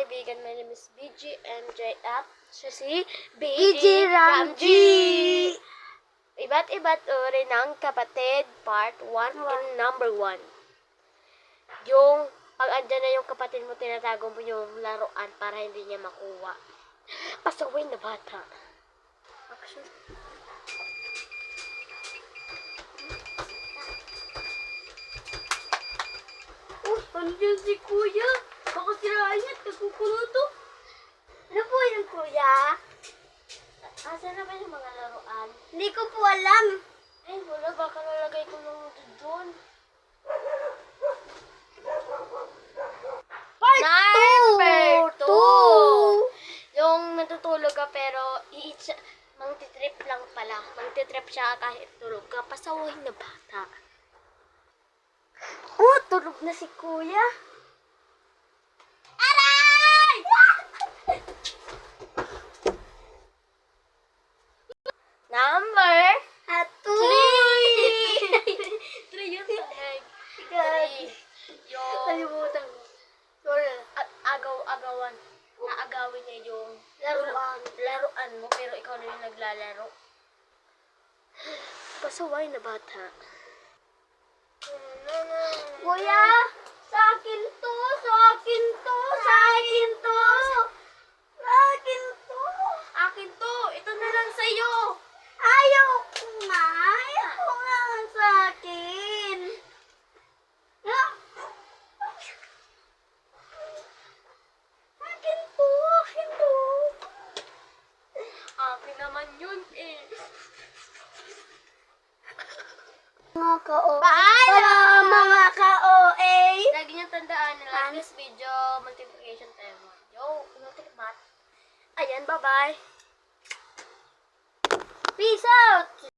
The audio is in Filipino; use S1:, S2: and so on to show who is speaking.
S1: kaibigan. My name is BG MJ at siya si
S2: BG Ramji.
S1: Iba't uri ng kapatid, part 1 and number 1. Yung, pag andyan na yung kapatid mo, tinatago mo yung laruan para hindi niya makuha. Pasaway na bata. Action.
S2: Andiyan si Kuya. Baka sirain niya. Nagkukulo to. Ano po yan, Kuya?
S1: Asan na ba yung mga laruan?
S2: Hindi ko po alam.
S1: Ay, wala. Baka nalagay ko lang doon. Number 2. Yung natutulog ka pero mangtitrip lang pala. Mangtitrip siya kahit tulog ka. Pasaway na bata.
S2: Oh, tulog na si Kuya.
S1: Aray! Number 3. 3 yun talag. 3. Yung
S2: Kalimutan ko. Sorry.
S1: agawan. Naagawin niya yung laruan mo pero ikaw na yung naglalaro. Pasaway na bata.
S2: Kuya, sa akin to, sa akin to, sa akin to. Sa akin to.
S1: Akin to! Ito na lang sa'yo!
S2: Ayaw ko nga. Ayaw ko nga sa akin. Ah. Akin to, akin to.
S1: Akin naman yun eh.
S2: Mga ka-OA.
S1: Paalam!
S2: Mga ka-OA.
S1: Lagi niyang tandaan na like this video, multiplication tayo. Yo, math. Ayan, bye-bye.
S2: Peace out.